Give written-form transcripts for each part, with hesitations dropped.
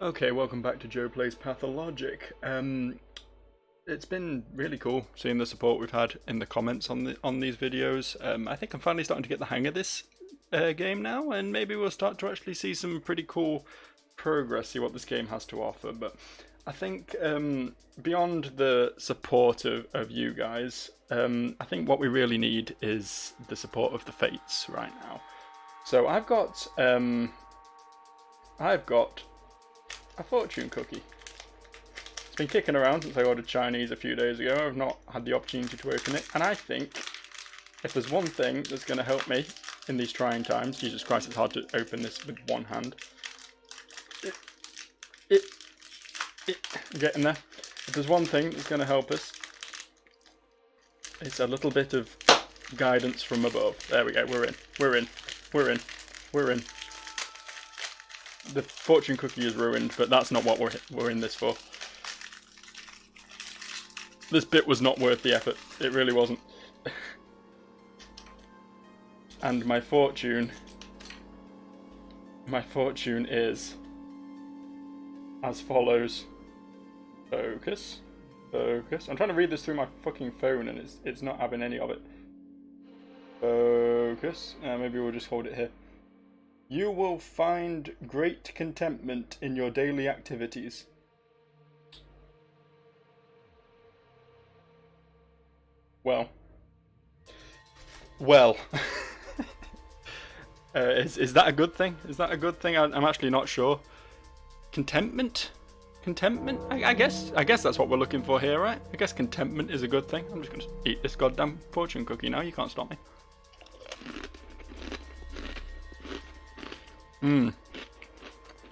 Okay, welcome back to Joe Plays Pathologic. It's been really cool seeing the support we've had in the comments on these videos. I think I'm finally starting to get the hang of this game now, and maybe we'll start to actually see some pretty cool progress, see what this game has to offer. But I think beyond the support of you guys, I think what we really need is the support of the Fates right now. So I've got a fortune cookie. It's been kicking around since I ordered Chinese a few days ago. I've not had the opportunity to open it, and I think if there's one thing that's going to help me in these trying times, Jesus Christ, it's hard to open this with one hand. Getting there. If there's one thing that's going to help us, it's a little bit of guidance from above. There we go. We're in. We're in. We're in. We're in. The fortune cookie is ruined, but that's not what we're in this for. This bit was not worth the effort. It really wasn't. And my fortune is as follows. Focus. Focus. I'm trying to read this through my fucking phone and it's not having any of it. Focus. Maybe we'll just hold it here. You will find great contentment in your daily activities. Well. Is that a good thing? Is that a good thing? I'm actually not sure. Contentment? Contentment? I guess that's what we're looking for here, right? I guess contentment is a good thing. I'm just going to eat this goddamn fortune cookie now. You can't stop me.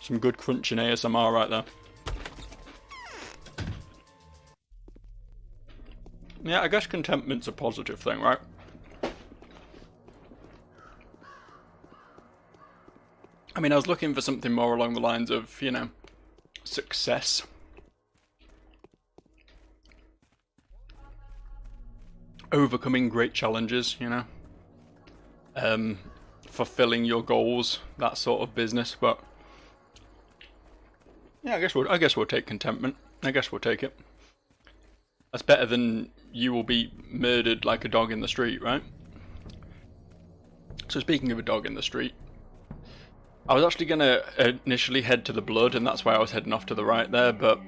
Some good crunching ASMR right there. Yeah, I guess contentment's a positive thing, right? I mean, I was looking for something more along the lines of, you know, success. Overcoming great challenges, you know. Fulfilling your goals, that sort of business, but yeah, I guess we'll take contentment. I guess we'll take it. That's better than you will be murdered like a dog in the street, right? So speaking of a dog in the street, I was actually gonna initially head to the blood, and that's why I was heading off to the right there, but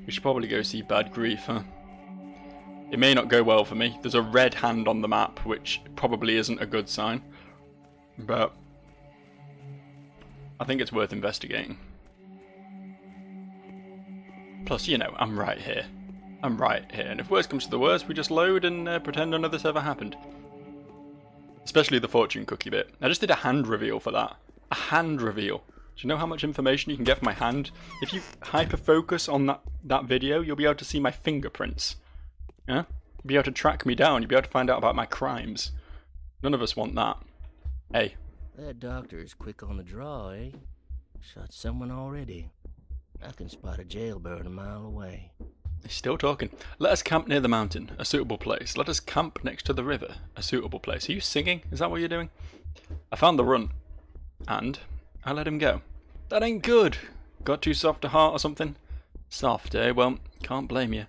we should probably go see Bad Grief, huh? It may not go well for me. There's a red hand on the map, which probably isn't a good sign. But I think it's worth investigating. Plus, you know, I'm right here. I'm right here. And if worst comes to the worst, we just load and pretend none of this ever happened. Especially the fortune cookie bit. I just did a hand reveal for that. A hand reveal. Do you know how much information you can get from my hand? If you hyper-focus on that video, you'll be able to see my fingerprints. Yeah? You'll be able to track me down. You'll be able to find out about my crimes. None of us want that. Hey. That doctor is quick on the draw, eh? Shot someone already. I can spot a jailbird a mile away. He's still talking. Let us camp near the mountain, a suitable place. Let us camp next to the river, a suitable place. Are you singing? Is that what you're doing? I found the run. And I let him go. That ain't good. Got too soft a heart or something? Soft, eh? Well, can't blame you.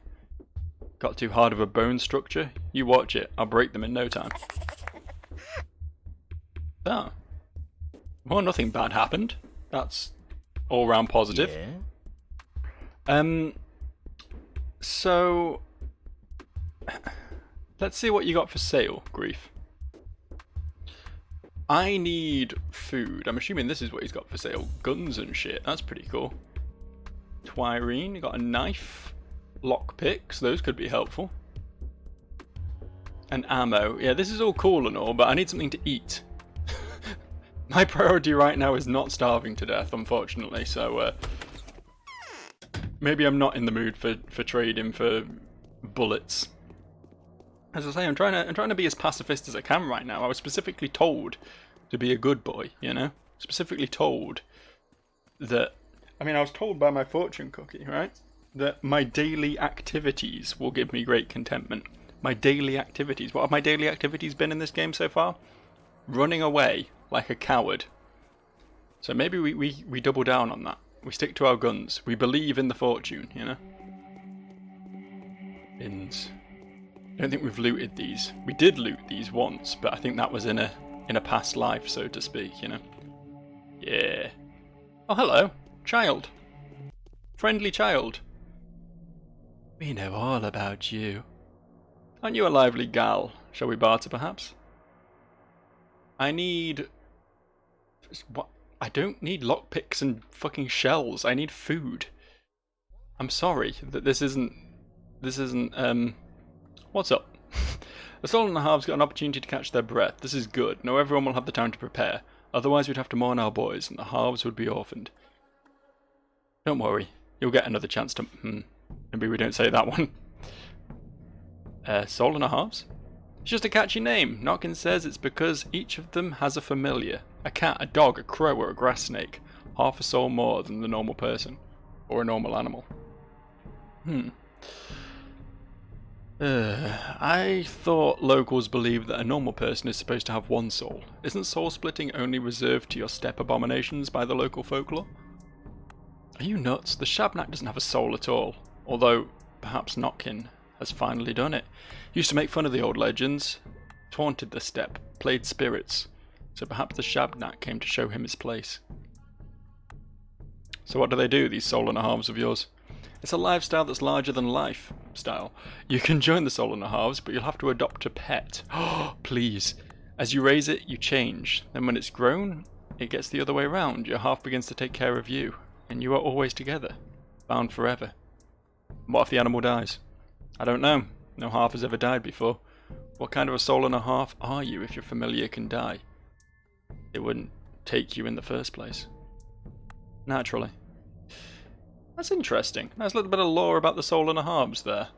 Got too hard of a bone structure? You watch it. I'll break them in no time. Oh. Well, nothing bad happened. That's all round positive. Yeah? So let's see what you got for sale, Grief. I need food. I'm assuming this is what he's got for sale. Guns and shit. That's pretty cool. Twirine, you got a knife. Lockpicks, those could be helpful. And ammo. Yeah, this is all cool and all, but I need something to eat. My priority right now is not starving to death, unfortunately, so maybe I'm not in the mood for trading for bullets. As I say, I'm trying to be as pacifist as I can right now. I was specifically told to be a good boy, you know? Specifically told that... I mean, I was told by my fortune cookie, right? That my daily activities will give me great contentment. My daily activities. What have my daily activities been in this game so far? Running away like a coward. So maybe we double down on that. We stick to our guns. We believe in the fortune, you know? Bins. I don't think we've looted these. We did loot these once, but I think that was in a past life, so to speak, you know? Yeah. Oh, hello. Child. Friendly child. We know all about you. Aren't you a lively gal? Shall we barter, perhaps? I need... What? I don't need lockpicks and fucking shells. I need food. I'm sorry that this isn't... What's up? The Soul and the Halves got an opportunity to catch their breath. This is good. Now everyone will have the time to prepare. Otherwise we'd have to mourn our boys, and the Halves would be orphaned. Don't worry. You'll get another chance to... Maybe we don't say that one. Soul and a Halves? It's just a catchy name. Notkins says it's because each of them has a familiar. A cat, a dog, a crow, or a grass snake. Half a soul more than the normal person. Or a normal animal. I thought locals believed that a normal person is supposed to have one soul. Isn't soul splitting only reserved to your steppe abominations by the local folklore? Are you nuts? The Shabnak doesn't have a soul at all. Although, perhaps Notkin has finally done it. He used to make fun of the old legends, taunted the steppe, played spirits, so perhaps the Shabnak came to show him his place. So what do, these soul and a halves of yours? It's a lifestyle that's larger than life style. You can join the soul and a halves, but you'll have to adopt a pet. Oh, please. As you raise it, you change. Then when it's grown, it gets the other way round. Your half begins to take care of you, and you are always together, bound forever. What if the animal dies? I don't know. No half has ever died before. What kind of a soul and a half are you if your familiar can die? It wouldn't take you in the first place. Naturally. That's interesting. Nice little bit of lore about the soul and a halves there.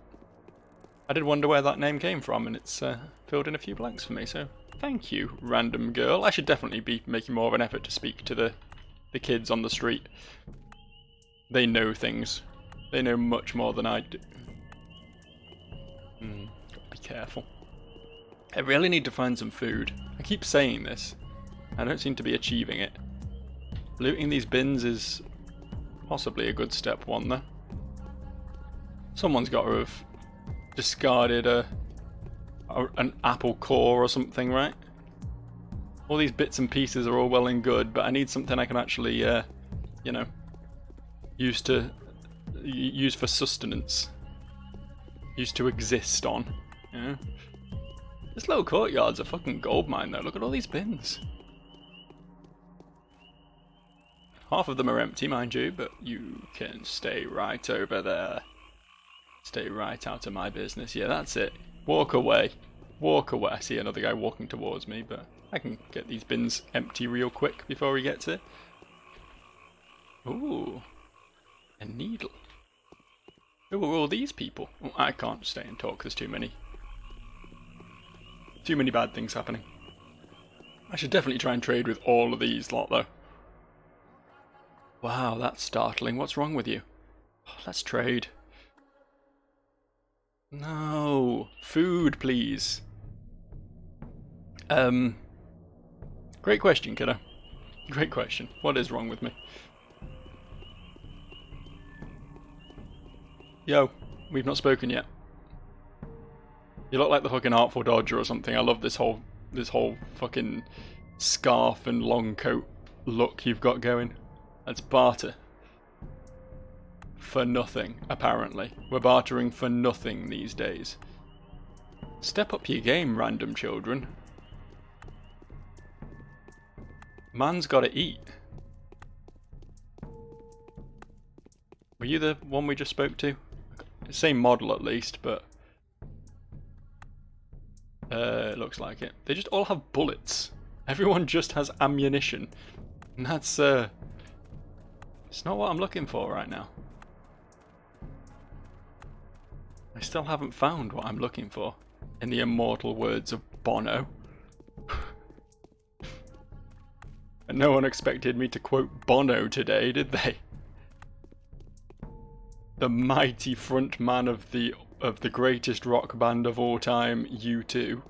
I did wonder where that name came from, and it's filled in a few blanks for me, so thank you, random girl. I should definitely be making more of an effort to speak to the kids on the street. They know things. They know much more than I do. Gotta be careful. I really need to find some food. I keep saying this. I don't seem to be achieving it. Looting these bins is possibly a good step one, though. Someone's got to have discarded an apple core or something, right? All these bits and pieces are all well and good, but I need something I can actually, you know, use for sustenance. Use to exist on, you know? This little courtyard's a fucking goldmine, though. Look at all these bins. Half of them are empty, mind you, but you can stay right over there. Stay right out of my business. Yeah, that's it. Walk away. Walk away. I see another guy walking towards me, but I can get these bins empty real quick before he gets here. Ooh. A needle. Who are all these people? Oh, I can't stay and talk. There's too many bad things happening. I should definitely try and trade with all of these lot, though. Wow, that's startling. What's wrong with you? Oh, let's trade. No. Food, please. Great question, kiddo. Great question. What is wrong with me? Yo, we've not spoken yet. You look like the fucking Artful Dodger or something. I love this whole fucking scarf and long coat look you've got going. Let's barter. For nothing, apparently. We're bartering for nothing these days. Step up your game, random children. Man's gotta eat. Were you the one we just spoke to? Same model at least, but it looks like it. They just all have bullets. Everyone just has ammunition. And that's it's not what I'm looking for right now. I still haven't found what I'm looking for, in the immortal words of Bono. And no one expected me to quote Bono today, did they? The mighty front man of the greatest rock band of all time, U2.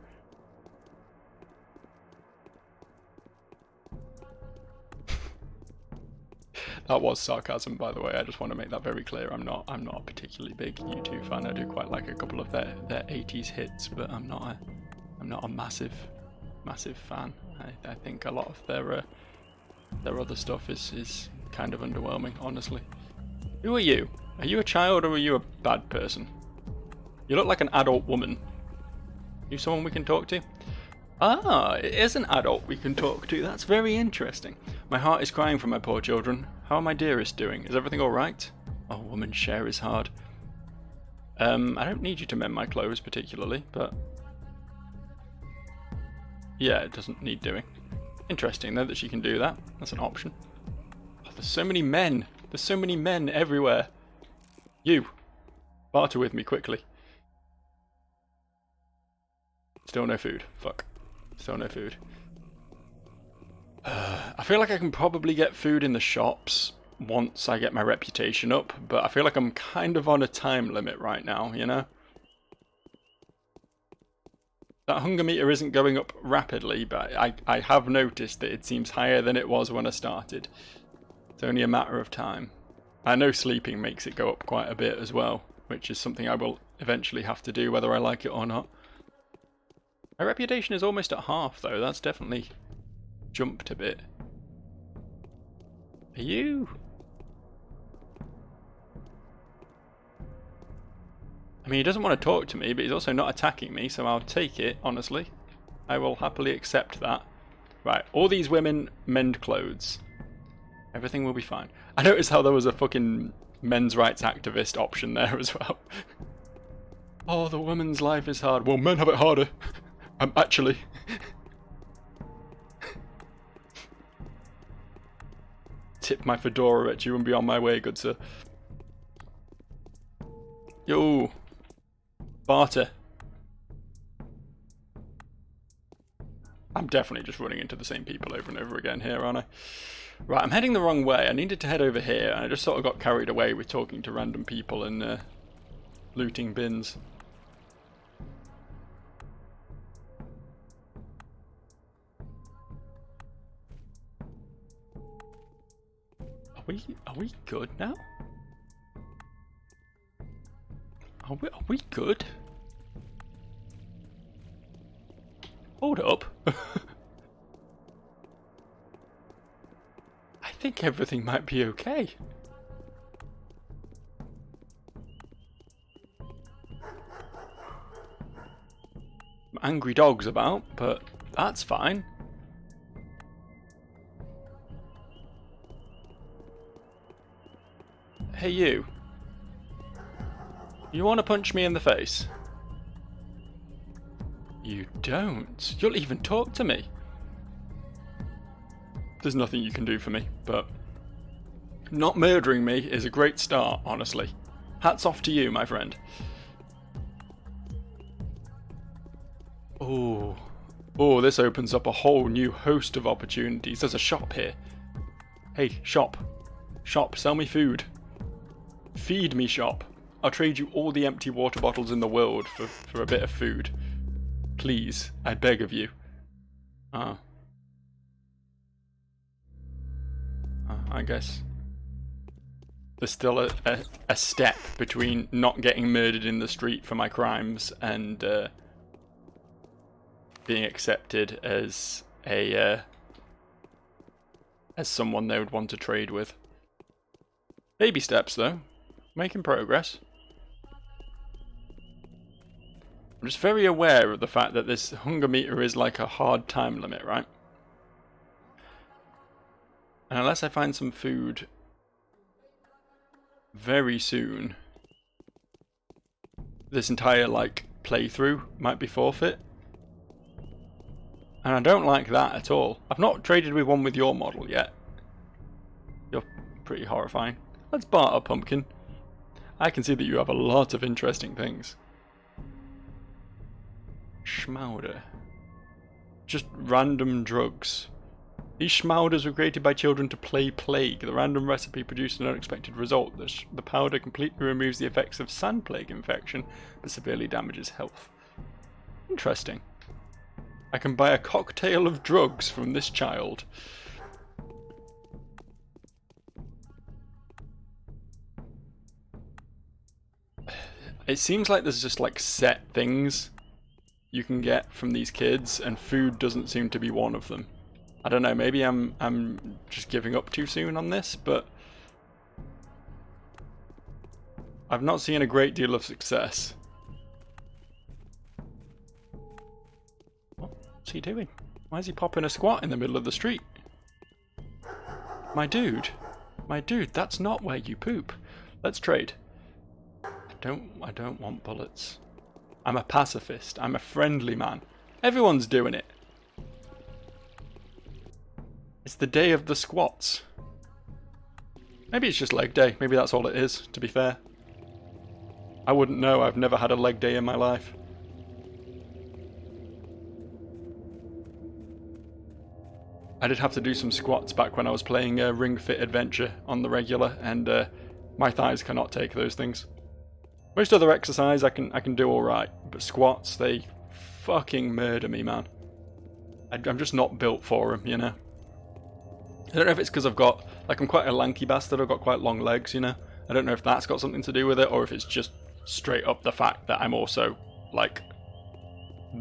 That was sarcasm, by the way. I just want to make that very clear. I'm not a particularly big U2 fan. I do quite like a couple of their 80s hits, but I'm not a massive fan. I think a lot of their other stuff is kind of underwhelming, honestly. Who are you? Are you a child or are you a bad person? You look like an adult woman. You someone we can talk to? Ah, it is an adult we can talk to. That's very interesting. My heart is crying for my poor children. How are my dearest doing? Is everything alright? Oh, woman's share is hard. I don't need you to mend my clothes particularly, but... yeah, it doesn't need doing. Interesting though that she can do that. That's an option. Oh, there's so many men. There's so many men everywhere. You. Barter with me quickly. Still no food. Fuck. Still no food. I feel like I can probably get food in the shops once I get my reputation up, but I feel like I'm kind of on a time limit right now, you know? That hunger meter isn't going up rapidly, but I have noticed that it seems higher than it was when I started. It's only a matter of time. I know sleeping makes it go up quite a bit as well, which is something I will eventually have to do whether I like it or not. My reputation is almost at half though, that's definitely jumped a bit. Are you? I mean, he doesn't want to talk to me, but he's also not attacking me, so I'll take it, honestly. I will happily accept that. Right, all these women mend clothes. Everything will be fine. I noticed how there was a fucking men's rights activist option there as well. Oh, the woman's life is hard. Well, men have it harder. Actually. Tip my fedora at you and be on my way, good sir. Yo. Barter. I'm definitely just running into the same people over and over again here, aren't I? Right, I'm heading the wrong way. I needed to head over here, and I just sort of got carried away with talking to random people and looting bins. Are we good now? Are we good? Hold up. I think everything might be okay. Angry dogs about, but that's fine. Hey you. You want to punch me in the face? You don't. You'll even talk to me. There's nothing you can do for me, but not murdering me is a great start, honestly. Hats off to you, my friend. Oh, this opens up a whole new host of opportunities. There's a shop here. Hey, shop. Shop, sell me food. Feed me, shop. I'll trade you all the empty water bottles in the world for a bit of food. Please, I beg of you. I guess there's still a step between not getting murdered in the street for my crimes and being accepted as someone they would want to trade with. Baby steps, though. Making progress. I'm just very aware of the fact that this hunger meter is like a hard time limit, right? And unless I find some food very soon, this entire, like, playthrough might be forfeit. And I don't like that at all. I've not traded with one with your model yet. You're pretty horrifying. Let's barter, pumpkin. I can see that you have a lot of interesting things. Schmauder. Just random drugs. These schmauders were created by children to play plague. The random recipe produced an unexpected result. The powder completely removes the effects of sand plague infection, but severely damages health. Interesting. I can buy a cocktail of drugs from this child. It seems like there's just like set things you can get from these kids, and food doesn't seem to be one of them. I don't know, maybe I'm just giving up too soon on this, but I've not seen a great deal of success. What's he doing? Why is he popping a squat in the middle of the street? My dude, that's not where you poop. Let's trade. I don't want bullets. I'm a pacifist. I'm a friendly man. Everyone's doing it. It's the day of the squats. Maybe it's just leg day. Maybe that's all it is, to be fair. I wouldn't know. I've never had a leg day in my life. I did have to do some squats back when I was playing Ring Fit Adventure on the regular, and my thighs cannot take those things. Most other exercise I can do alright, but squats, they fucking murder me, man. I'm just not built for them, you know. I don't know if it's because I'm quite a lanky bastard, I've got quite long legs, you know. I don't know if that's got something to do with it, or if it's just straight up the fact that I'm also, like,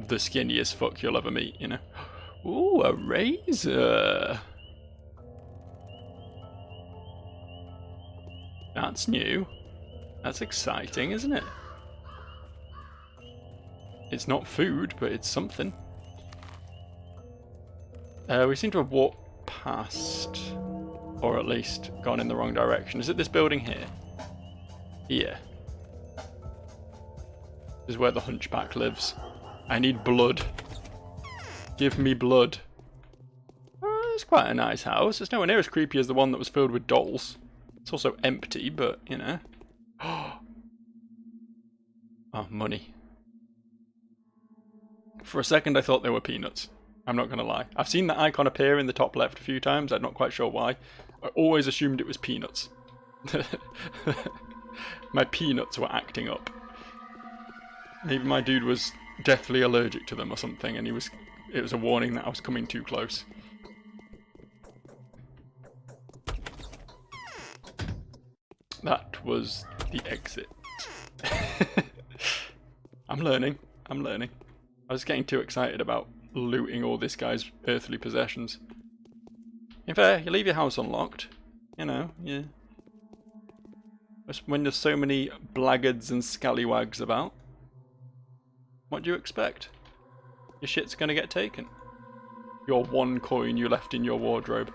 the skinniest fuck you'll ever meet, you know. Ooh, a razor. That's new. That's exciting, isn't it? It's not food, but it's something. We seem to have walked past, or at least gone in the wrong direction. Is it this building here? Yeah. This is where the hunchback lives. I need blood. Give me blood. It's quite a nice house. It's nowhere near as creepy as the one that was filled with dolls. It's also empty, but, you know. Oh, money. For a second I thought they were peanuts. I'm not going to lie. I've seen that icon appear in the top left a few times. I'm not quite sure why. I always assumed it was peanuts. My peanuts were acting up. Maybe my dude was deathly allergic to them or something, and it was a warning that I was coming too close. That was the exit. I'm learning. I was getting too excited about looting all this guy's earthly possessions. In fair, you leave your house unlocked. You know, yeah. When there's so many blackguards and scallywags about. What do you expect? Your shit's gonna get taken. Your one coin you left in your wardrobe.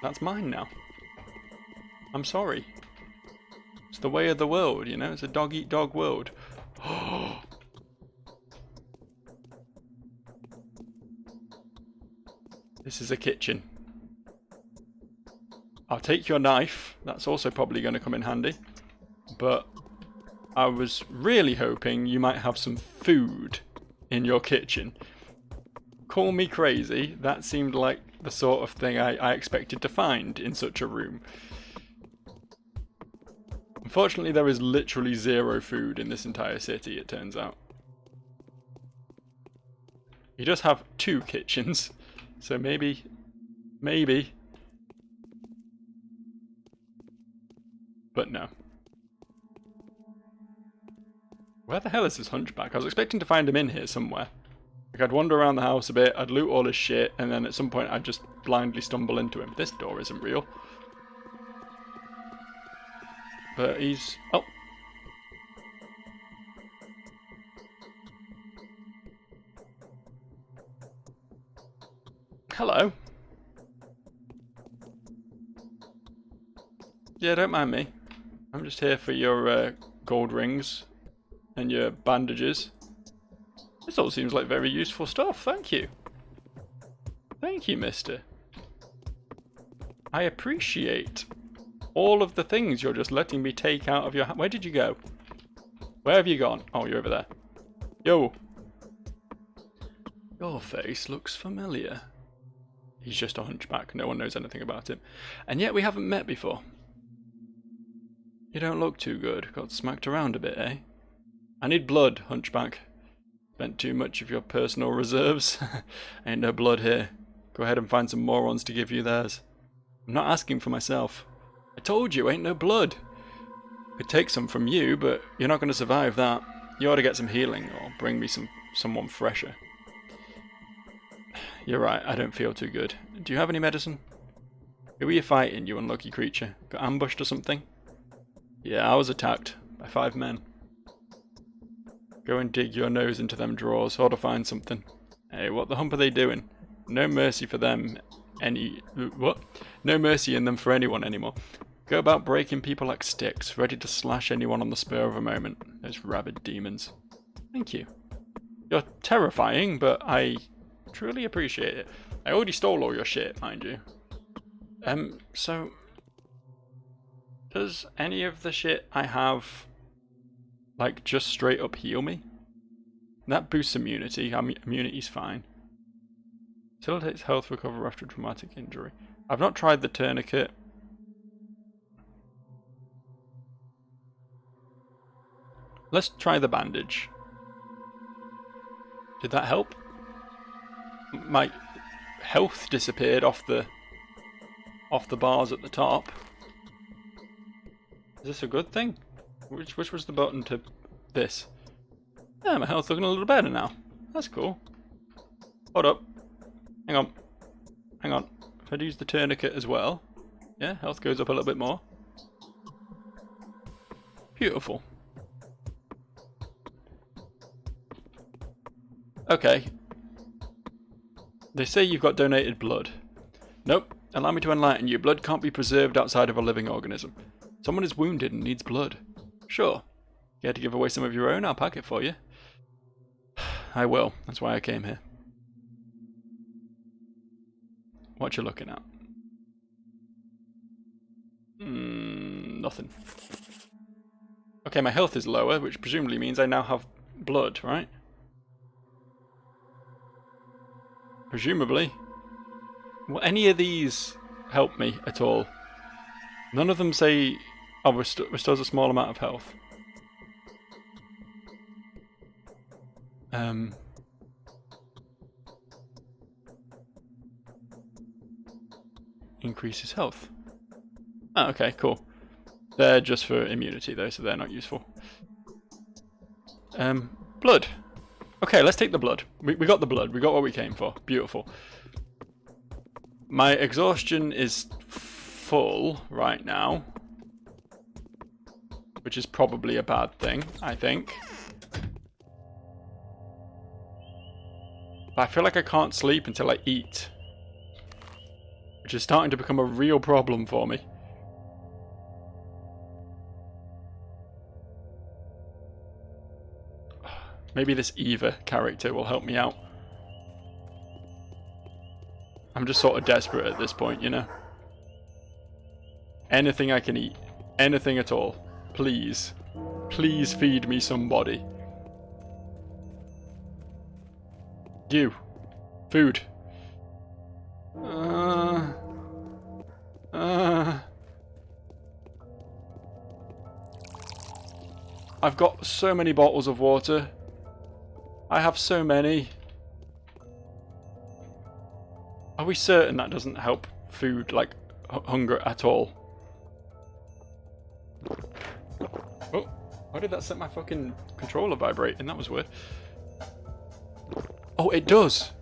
That's mine now. I'm sorry. It's the way of the world, you know? It's a dog-eat-dog world. This is a kitchen. I'll take your knife. That's also probably going to come in handy. But I was really hoping you might have some food in your kitchen. Call me crazy. That seemed like the sort of thing I expected to find in such a room. Unfortunately, there is literally zero food in this entire city, it turns out. He does have 2 kitchens, so maybe. But no. Where the hell is this hunchback? I was expecting to find him in here somewhere. Like, I'd wander around the house a bit, I'd loot all his shit, and then at some point I'd just blindly stumble into him. This door isn't real. But he's... Oh. Hello. Yeah, don't mind me. I'm just here for your gold rings and your bandages. This all seems like very useful stuff. Thank you. Thank you, mister. I appreciate all of the things you're just letting me take out of your hand. Where did you go? Where have you gone? Oh, you're over there. Yo. Your face looks familiar. He's just a hunchback. No one knows anything about him. And yet we haven't met before. You don't look too good. Got smacked around a bit, eh? I need blood, hunchback. Spent too much of your personal reserves. Ain't no blood here. Go ahead and find some morons to give you theirs. I'm not asking for myself. I told you, ain't no blood. Could take some from you, but you're not going to survive that. You ought to get some healing or bring me someone fresher. You're right, I don't feel too good. Do you have any medicine? Who are you fighting, you unlucky creature? Got ambushed or something? Yeah, I was attacked by 5 men. Go and dig your nose into them drawers, or to find something. Hey, what the hump are they doing? No mercy for them what? No mercy in them for anyone anymore. Go about breaking people like sticks, ready to slash anyone on the spur of a moment. Those rabid demons. Thank you. You're terrifying, but I truly appreciate it. I already stole all your shit, mind you. So... does any of the shit I have, like, just straight up heal me? That boosts immunity. Immunity's fine. Facilitates health recovery after traumatic injury. I've not tried the tourniquet. Let's try the bandage. Did that help? My health disappeared off the bars at the top. Is this a good thing? Which was the button to this? Yeah, my health's looking a little better now. That's cool. Hold up. Hang on. Hang on. If I'd use the tourniquet as well. Yeah, health goes up a little bit more. Beautiful. Okay. They say you've got donated blood. Nope. Allow me to enlighten you. Blood can't be preserved outside of a living organism. Someone is wounded and needs blood. Sure. You had to give away some of your own, I'll pack it for you. I will. That's why I came here. What you looking at? Nothing. Okay, my health is lower, which presumably means I now have blood, right? Presumably. Will any of these help me at all? None of them say... oh, restores a small amount of health. Increases health. Oh, okay, cool. They're just for immunity though, so they're not useful. Blood. Okay, let's take the blood. We got the blood. We got what we came for. Beautiful. My exhaustion is full right now, which is probably a bad thing, I think. But I feel like I can't sleep until I eat, which is starting to become a real problem for me. Maybe this Eva character will help me out. I'm just sort of desperate at this point, you know? Anything I can eat. Anything at all. Please. Please feed me somebody. You. Food. I've got so many bottles of water. I have so many. Are we certain that doesn't help food, like hunger at all? Oh, why did that set my fucking controller vibrating? That was weird. Oh, it does.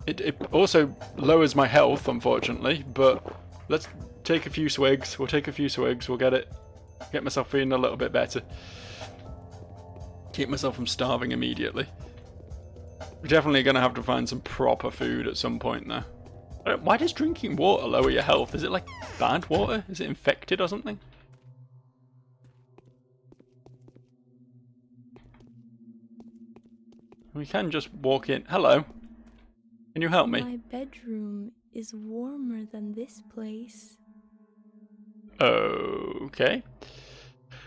It also lowers my health, unfortunately, but let's take a few swigs. We'll take a few swigs. We'll get myself feeling a little bit better. Keep myself from starving immediately. We're definitely going to have to find some proper food at some point there. Why does drinking water lower your health? Is it like bad water? Is it infected or something? We can just walk in. Hello. Can you help me? My bedroom is warmer than this place. Okay.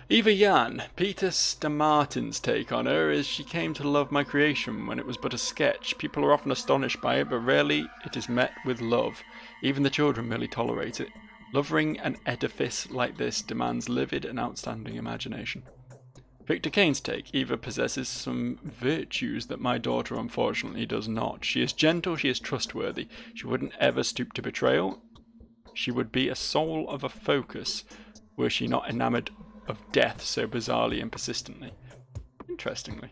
Eva Jan, Peter Stamartin's take on her is she came to love my creation when it was but a sketch. People are often astonished by it, but rarely it is met with love. Even the children merely tolerate it. Loving an edifice like this demands livid and outstanding imagination. Victor Kane's take, Eva possesses some virtues that my daughter unfortunately does not. She is gentle, she is trustworthy. She wouldn't ever stoop to betrayal. She would be a soul of a focus were she not enamored of death so bizarrely and persistently. Interestingly.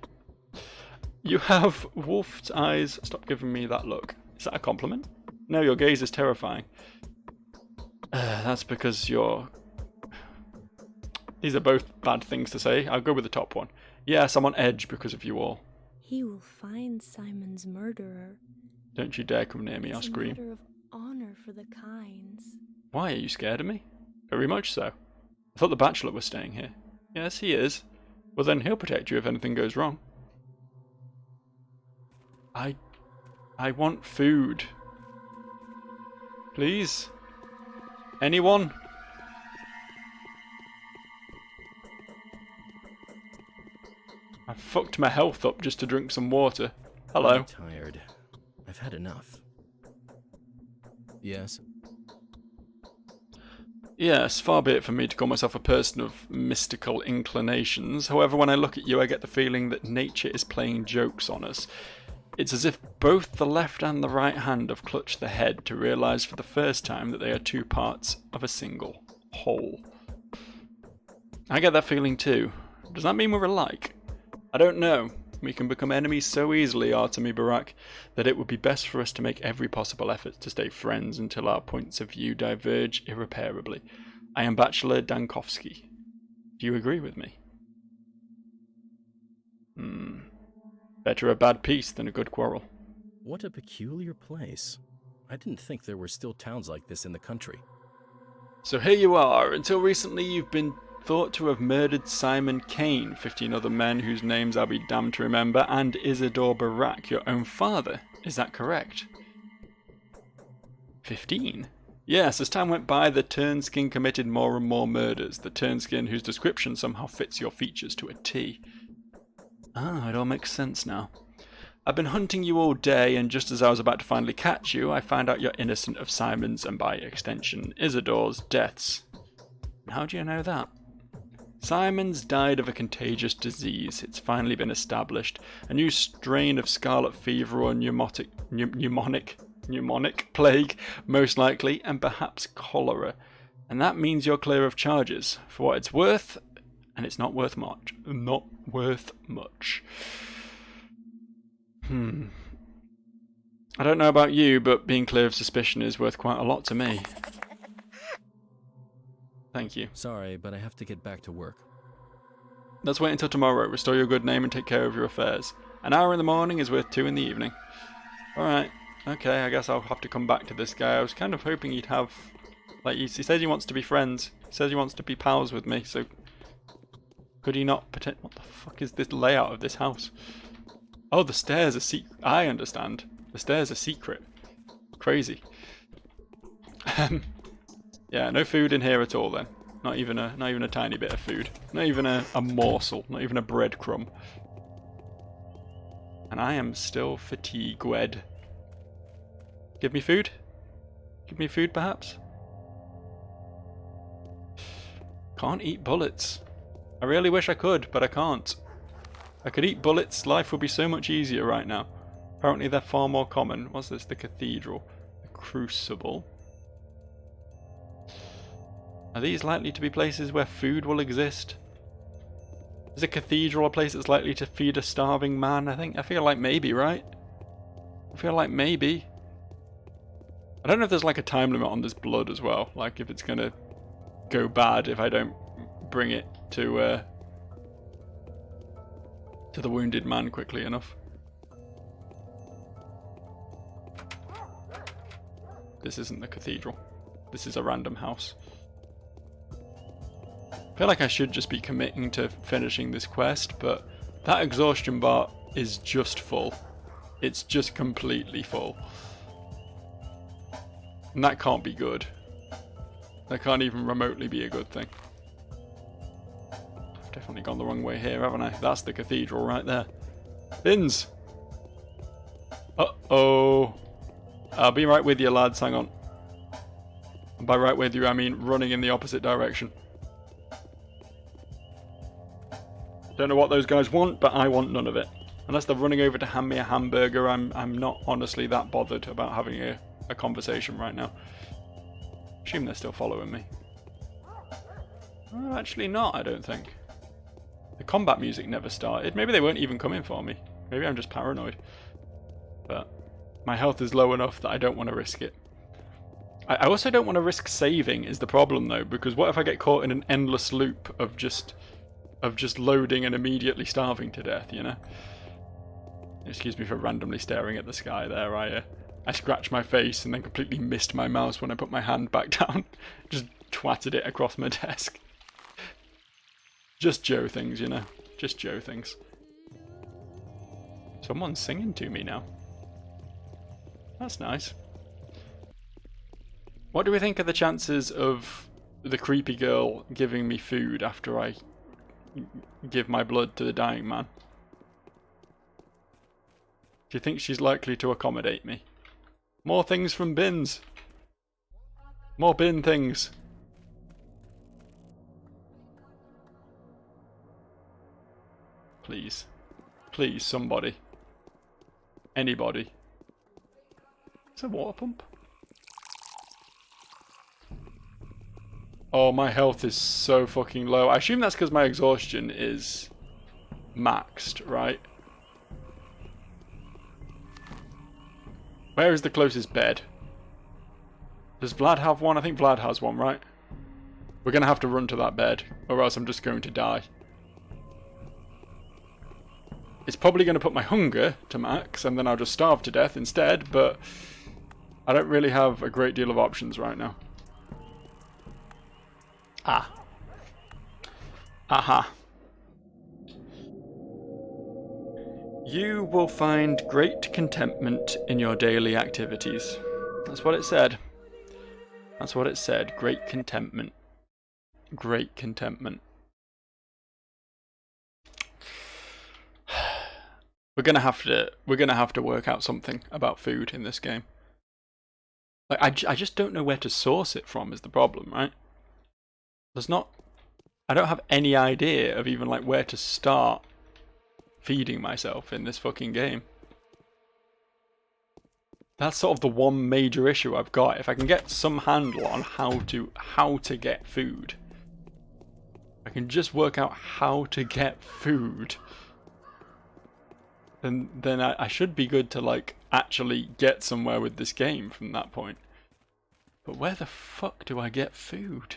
You have wolf's eyes. Stop giving me that look. Is that a compliment? No, your gaze is terrifying. That's because you're... These are both bad things to say. I'll go with the top one. Yes, I'm on edge because of you all. He will find Simon's murderer. Don't you dare come near me, I'll It's a scream. matter of honor for the Kynes. Why, are you scared of me? Very much so. I thought the Bachelor was staying here. Yes, he is. Well then he'll protect you if anything goes wrong. I want food. Please? Anyone? I fucked my health up just to drink some water. Hello. I'm tired. I've had enough. Yes? Yes, far be it from me to call myself a person of mystical inclinations. However, when I look at you, I get the feeling that nature is playing jokes on us. It's as if both the left and the right hand have clutched the head to realise for the first time that they are two parts of a single whole. I get that feeling too. Does that mean we're alike? I don't know. We can become enemies so easily, Artemi Barak, that it would be best for us to make every possible effort to stay friends until our points of view diverge irreparably. I am Bachelor Dankovsky. Do you agree with me? Better a bad peace than a good quarrel. What a peculiar place. I didn't think there were still towns like this in the country. So here you are. Until recently you've been thought to have murdered Simon Kane, 15 other men whose names I'll be damned to remember, and Isidore Barak, your own father. Is that correct? 15? Yes, as time went by, the Turnskin committed more and more murders. The Turnskin whose description somehow fits your features to a T. Ah, it all makes sense now. I've been hunting you all day, and just as I was about to finally catch you, I found out you're innocent of Simon's, and by extension, Isidore's deaths. How do you know that? Simon's died of a contagious disease. It's finally been established. A new strain of scarlet fever or pneumonic plague, most likely, and perhaps cholera. And that means you're clear of charges. For what it's worth, and it's not worth much. Not worth much. I don't know about you, but being clear of suspicion is worth quite a lot to me. Thank you. Sorry, but I have to get back to work. Let's wait until tomorrow. Restore your good name and take care of your affairs. An hour in the morning is worth 2 in the evening. Alright. Okay, I guess I'll have to come back to this guy. I was kind of hoping he'd have... Like, he says he wants to be friends. He says he wants to be pals with me, so... Could he not pretend... What the fuck is this layout of this house? Oh, the stairs are secret. I understand. The stairs are secret. Crazy. Yeah, no food in here at all then. Not even a tiny bit of food. Not even a morsel. Not even a breadcrumb. And I am still fatigued. Give me food? Give me food perhaps? Can't eat bullets. I really wish I could, but I can't. If I could eat bullets, life would be so much easier right now. Apparently they're far more common. What's this? The cathedral. The crucible. Are these likely to be places where food will exist? Is a cathedral a place that's likely to feed a starving man? I feel like maybe, right? I feel like maybe. I don't know if there's like a time limit on this blood as well. Like if it's gonna go bad if I don't bring it to the wounded man quickly enough. This isn't the cathedral. This is a random house. I feel like I should just be committing to finishing this quest, but that exhaustion bar is just full. It's just completely full. And that can't be good. That can't even remotely be a good thing. I've definitely gone the wrong way here, haven't I? That's the cathedral right there. Bins! Uh-oh. I'll be right with you, lads. Hang on. And by right with you, I mean running in the opposite direction. Don't know what those guys want, but I want none of it. Unless they're running over to hand me a hamburger, I'm not honestly that bothered about having a conversation right now. Assume they're still following me. Oh, actually not, I don't think. The combat music never started. Maybe they weren't even coming for me. Maybe I'm just paranoid. But my health is low enough that I don't want to risk it. I also don't want to risk saving is the problem though, because what if I get caught in an endless loop of just loading and immediately starving to death, you know? Excuse me for randomly staring at the sky there. I scratched my face and then completely missed my mouse when I put my hand back down. Just twatted it across my desk. Just Joe things, you know? Just Joe things. Someone's singing to me now. That's nice. What do we think are the chances of the creepy girl giving me food after I give my blood to the dying man? Do you think she's likely to accommodate me? More things from bins. More bin things. Please. Please, somebody. Anybody. It's a water pump. Oh, my health is so fucking low. I assume that's because my exhaustion is maxed, right? Where is the closest bed? Does Vlad have one? I think Vlad has one, right? We're going to have to run to that bed, or else I'm just going to die. It's probably going to put my hunger to max, and then I'll just starve to death instead, but I don't really have a great deal of options right now. Ah. Aha. You will find great contentment in your daily activities. That's what it said. That's what it said. Great contentment. Great contentment. We're gonna have to work out something about food in this game. Like I just don't know where to source it from is the problem, right? I don't have any idea of even like where to start feeding myself in this fucking game. That's sort of the one major issue I've got. If I can get some handle on how to get food, I can just work out how to get food, then I should be good to like actually get somewhere with this game from that point. But where the fuck do I get food?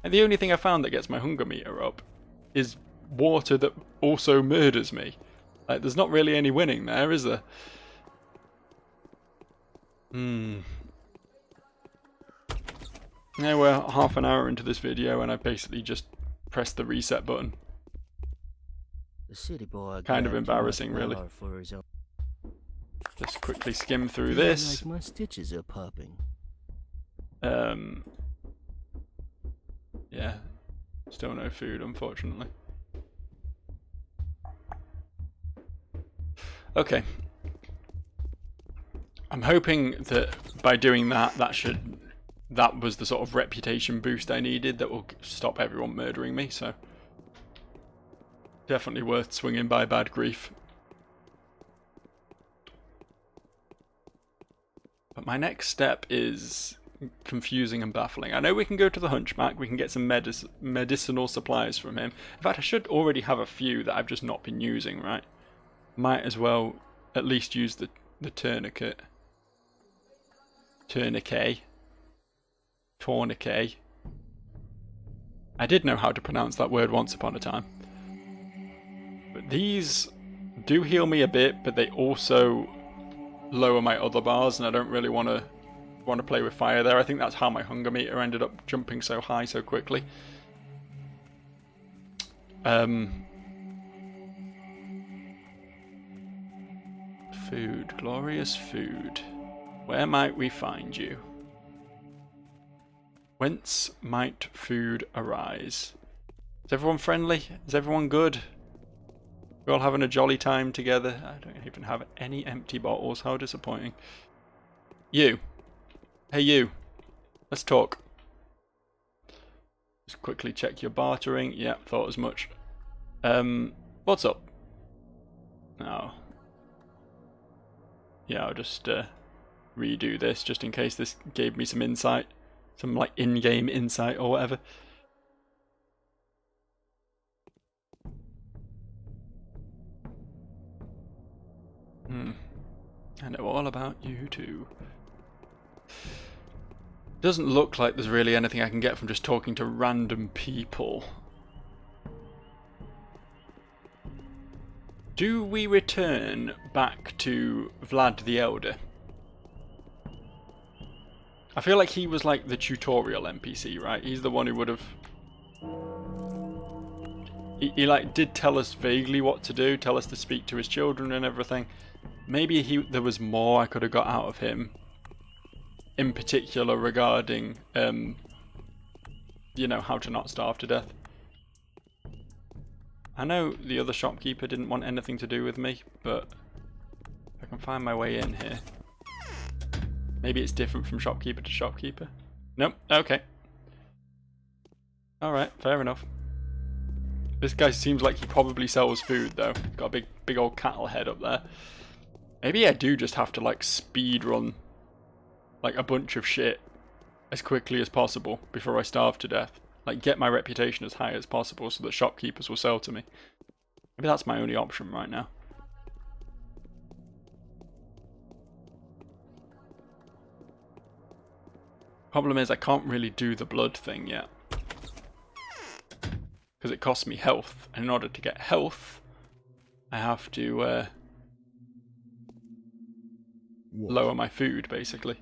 And the only thing I found that gets my hunger meter up is water that also murders me. Like, there's not really any winning there, is there? Now we're half an hour into this video and I basically just pressed the reset button. The city boy kind of embarrassing, really. Just quickly skim through this. Like my stitches are popping. Yeah, still no food, unfortunately. Okay. I'm hoping that by doing that, that was the sort of reputation boost I needed that will stop everyone murdering me, so definitely worth swinging by bad grief. But my next step is confusing and baffling. I know we can go to the Hunchback, we can get some medicinal supplies from him. In fact, I should already have a few that I've just not been using, right? Might as well at least use the tourniquet. Tourniquet. I did know how to pronounce that word once upon a time. But these do heal me a bit, but they also lower my other bars, and I don't really want to play with fire there. I think that's how my hunger meter ended up jumping so high so quickly. Food, glorious food. Where might we find you? Whence might food arise? Is everyone friendly? Is everyone good? We're all having a jolly time together. I don't even have any empty bottles. How disappointing. You. Hey you. Let's talk. Just quickly check your bartering. Yeah, thought as much. What's up? Oh. Yeah, I'll just redo this just in case this gave me some insight. Some like in-game insight or whatever. I know all about you too. Doesn't look like there's really anything I can get from just talking to random people. Do we return back to Vlad the Elder? I feel like he was like the tutorial NPC, right? He's the one who would have... He like did tell us vaguely what to do, tell us to speak to his children and everything. Maybe there was more I could have got out of him. In particular regarding, you know, how to not starve to death. I know the other shopkeeper didn't want anything to do with me, but I can find my way in here. Maybe it's different from shopkeeper to shopkeeper. Nope, okay. Alright, fair enough. This guy seems like he probably sells food though. Got a big old cattle head up there. Maybe I do just have to like speed run like a bunch of shit as quickly as possible before I starve to death. Like get my reputation as high as possible so that shopkeepers will sell to me. Maybe that's my only option right now. Problem is I can't really do the blood thing yet. Because it costs me health. And in order to get health, I have to lower my food, basically.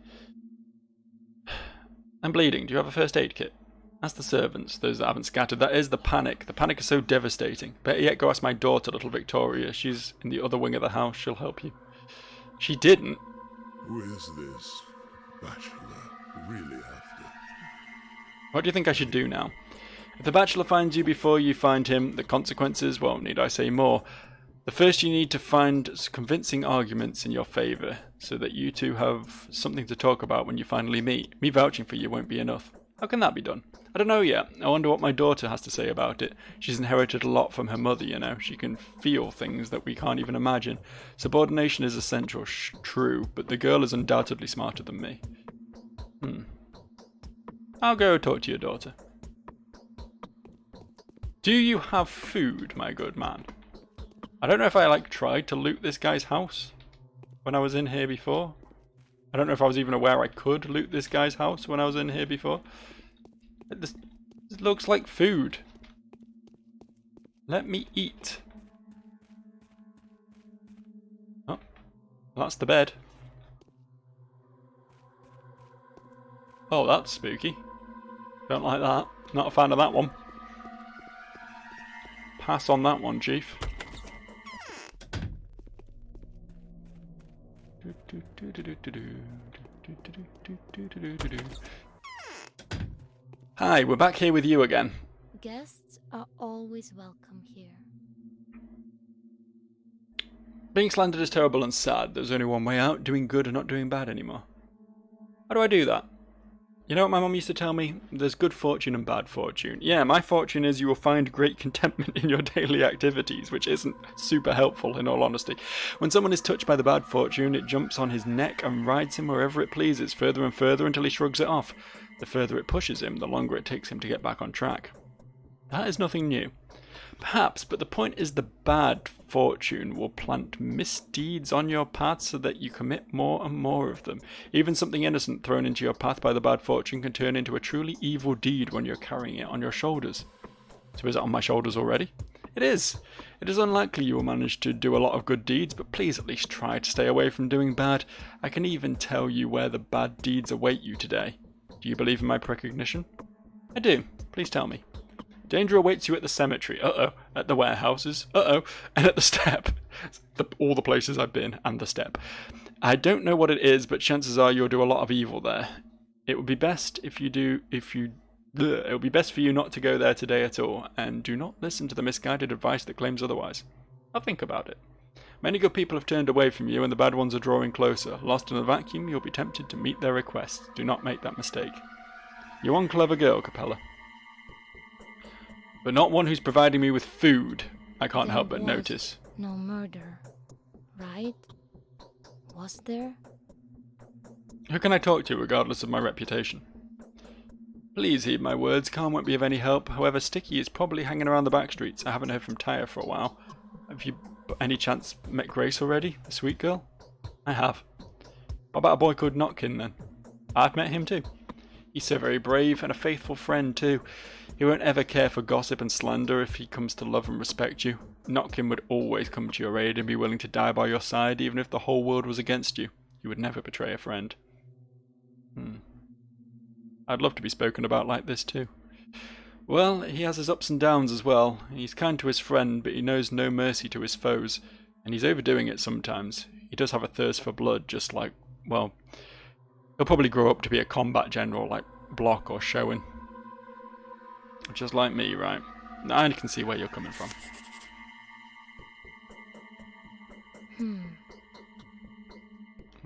I'm bleeding. Do you have a first aid kit? Ask the servants, those that haven't scattered. That is the panic. The panic is so devastating. Better yet, go ask my daughter, little Victoria. She's in the other wing of the house. She'll help you. She didn't. Who is this bachelor really after? What do you think I should do now? If the bachelor finds you before you find him, the consequences, well, need I say more? The first you need to find convincing arguments in your favour, so that you two have something to talk about when you finally meet. Me vouching for you won't be enough. How can that be done? I don't know yet. I wonder what my daughter has to say about it. She's inherited a lot from her mother, you know. She can feel things that we can't even imagine. Subordination is essential, true, but the girl is undoubtedly smarter than me. I'll go talk to your daughter. Do you have food, my good man? I don't know if I like tried to loot this guy's house when I was in here before. I don't know if I was even aware I could loot this guy's house when I was in here before. This looks like food. Let me eat. Oh, that's the bed. Oh, that's spooky. Don't like that. Not a fan of that one. Pass on that one, Chief. Hi, we're back here with you again. Guests are always welcome here. Being slandered is terrible and sad. There's only one way out, doing good and not doing bad anymore. How do I do that? You know what my mum used to tell me? There's good fortune and bad fortune. Yeah, my fortune is you will find great contentment in your daily activities, which isn't super helpful in all honesty. When someone is touched by the bad fortune, it jumps on his neck and rides him wherever it pleases, further and further until he shrugs it off. The further it pushes him, the longer it takes him to get back on track. That is nothing new. Perhaps, but the point is the bad fortune will plant misdeeds on your path so that you commit more and more of them. Even something innocent thrown into your path by the bad fortune can turn into a truly evil deed when you're carrying it on your shoulders. So is it on my shoulders already? It is. It is unlikely you will manage to do a lot of good deeds, but please at least try to stay away from doing bad. I can even tell you where the bad deeds await you today. Do you believe in my precognition? I do. Please tell me. Danger awaits you at the cemetery, at the warehouses, and at the step. All the places I've been, and the step. I don't know what it is, but chances are you'll do a lot of evil there. It would be best it would be best for you not to go there today at all, and do not listen to the misguided advice that claims otherwise. I'll think about it. Many good people have turned away from you, and the bad ones are drawing closer. Lost in a vacuum, you'll be tempted to meet their requests. Do not make that mistake. You're one clever girl, Capella. But not one who's providing me with food, I can't help but notice. No murder, right? Was there? Who can I talk to regardless of my reputation? Please heed my words, Khan won't be of any help. However, Sticky is probably hanging around the back streets. I haven't heard from Tyre for a while. any chance met Grace already? The sweet girl? I have. What about a boy called Notkin then? I've met him too. He's so very brave and a faithful friend too. He won't ever care for gossip and slander if he comes to love and respect you. Notkin would always come to your aid and be willing to die by your side even if the whole world was against you. He would never betray a friend. I'd love to be spoken about like this too. Well, he has his ups and downs as well. He's kind to his friend, but he knows no mercy to his foes. And he's overdoing it sometimes. He does have a thirst for blood, just like, well, he'll probably grow up to be a combat general like Block or Showen. Just like me, right? I can see where you're coming from.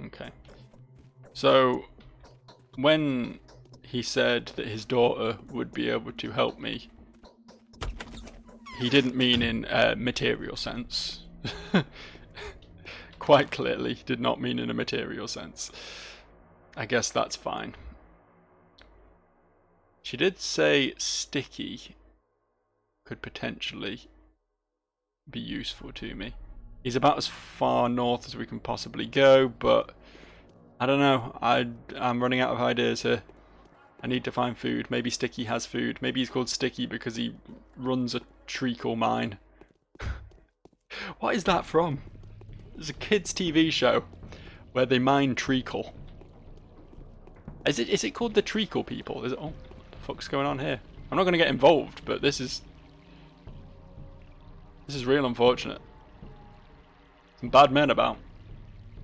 Okay. So, when he said that his daughter would be able to help me, he didn't mean in a material sense. Quite clearly, did not mean in a material sense. I guess that's fine. She did say Sticky could potentially be useful to me. He's about as far north as we can possibly go, but I don't know. I'm running out of ideas here. I need to find food. Maybe Sticky has food. Maybe he's called Sticky because he runs a treacle mine. What is that from? There's a kids' TV show where they mine treacle. Is it called the Treacle People? Is it? Oh, what the fuck's going on here? I'm not going to get involved, but this is real unfortunate. Some bad men about.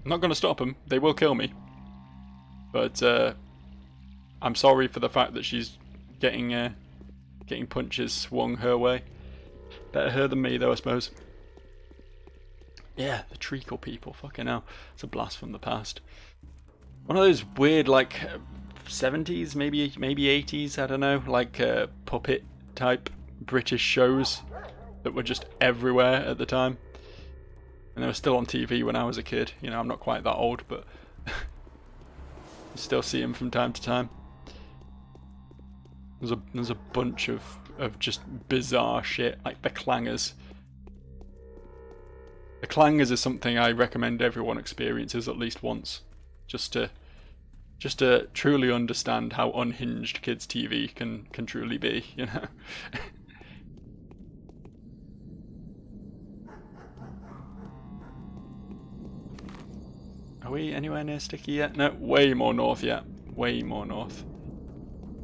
I'm not going to stop them. They will kill me. But I'm sorry for the fact that she's getting punches swung her way. Better her than me, though, I suppose. Yeah, the Treacle People. Fucking hell. It's a blast from the past. One of those weird, like, 70s, maybe 80s, I don't know, like puppet type British shows that were just everywhere at the time. And they were still on TV when I was a kid. You know, I'm not quite that old, but I still see them from time to time. There's a bunch of just bizarre shit, like the Clangers. The Clangers is something I recommend everyone experiences at least once, just to truly understand how unhinged kids' TV can truly be, you know. Are we anywhere near Sticky yet? No, way more north yet. Way more north.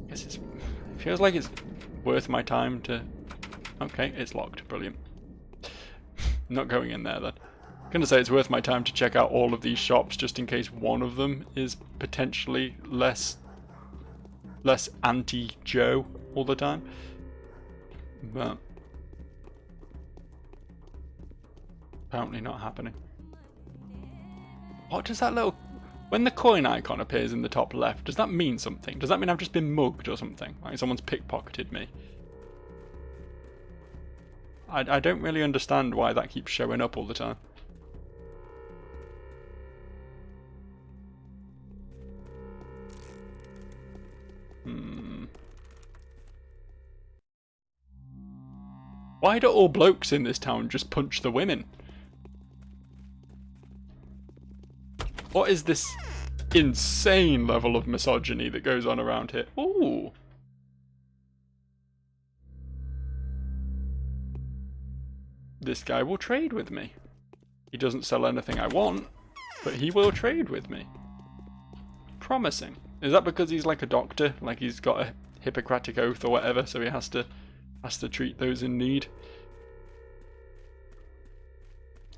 I guess it feels like it's worth my time to... Okay, it's locked. Brilliant. Not going in there then. I'm gonna say it's worth my time to check out all of these shops just in case one of them is potentially less anti-Joe all the time. But apparently not happening. What does that little... When the coin icon appears in the top left, does that mean something? Does that mean I've just been mugged or something? Like someone's pickpocketed me? I don't really understand why that keeps showing up all the time. Why do all blokes in this town just punch the women? What is this insane level of misogyny that goes on around here? Ooh. This guy will trade with me. He doesn't sell anything I want, but he will trade with me. Promising. Is that because he's like a doctor? Like he's got a Hippocratic oath or whatever, so he has to treat those in need?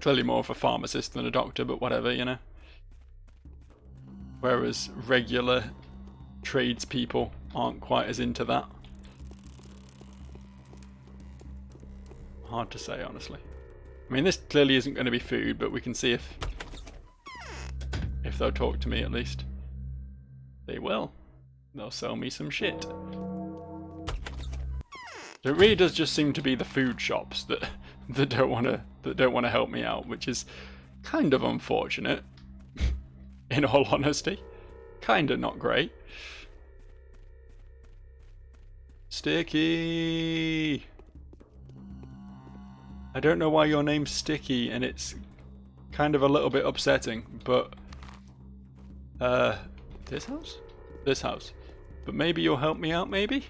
Clearly more of a pharmacist than a doctor, but whatever, you know. Whereas regular tradespeople aren't quite as into that. Hard to say, honestly. I mean, this clearly isn't going to be food, but we can see if they'll talk to me at least. They will. They'll sell me some shit. It really does just seem to be the food shops that don't want to help me out, which is kind of unfortunate. In all honesty, kind of not great. Sticky. I don't know why your name's Sticky, and it's kind of a little bit upsetting, but this house? This house. But maybe you'll help me out, maybe?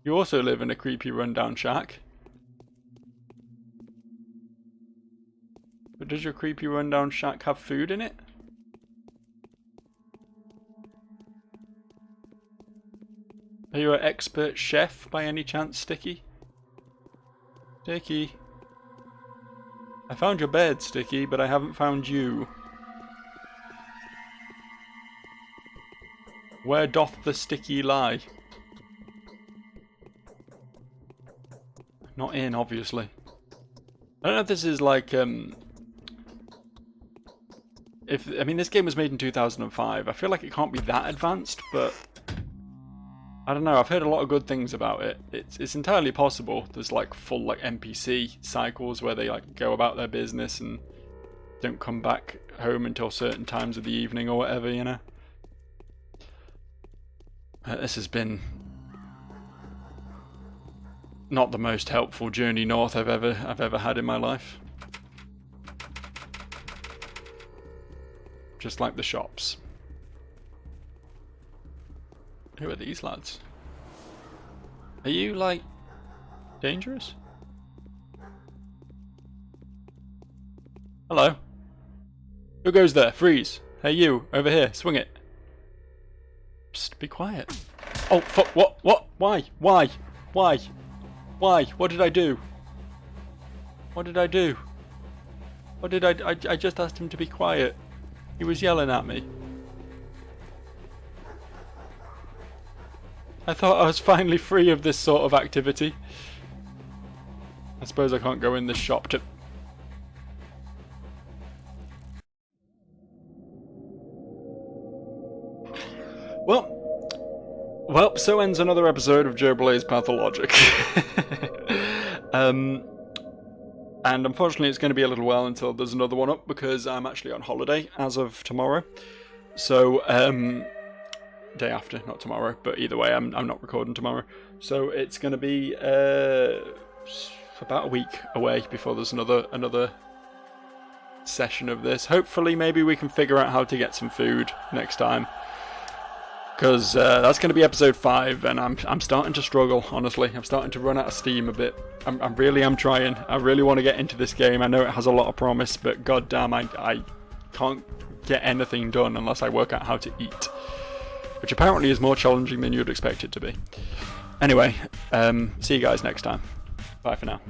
You also live in a creepy rundown shack. But does your creepy rundown shack have food in it? Are you an expert chef by any chance, Sticky? Sticky. I found your bed, Sticky, but I haven't found you. Where doth the Sticky lie? Not in, obviously. I don't know if this is like, I mean, this game was made in 2005. I feel like it can't be that advanced, but I don't know. I've heard a lot of good things about it. It's entirely possible. There's like full like NPC cycles where they like go about their business and don't come back home until certain times of the evening or whatever, you know. This has been not the most helpful journey north I've ever had in my life. Just like the shops. Who are these lads? Are you like dangerous? Hello. Who goes there? Freeze. Hey you, over here, swing it. Psst, be quiet. Oh fuck, what? Why? Why? What did I do? What did I do? What did I just asked him to be quiet. He was yelling at me. I thought I was finally free of this sort of activity. I suppose I can't go in this shop to... Well, so ends another episode of Joe Blaze Pathologic. And unfortunately it's going to be a little while until there's another one up because I'm actually on holiday as of tomorrow. So, day after, not tomorrow, but either way I'm not recording tomorrow. So it's going to be about a week away before there's another session of this. Hopefully maybe we can figure out how to get some food next time. Because that's going to be episode 5, and I'm starting to struggle, honestly. I'm starting to run out of steam a bit. I really am trying. I really want to get into this game. I know it has a lot of promise, but goddamn, I can't get anything done unless I work out how to eat. Which apparently is more challenging than you'd expect it to be. Anyway, see you guys next time. Bye for now.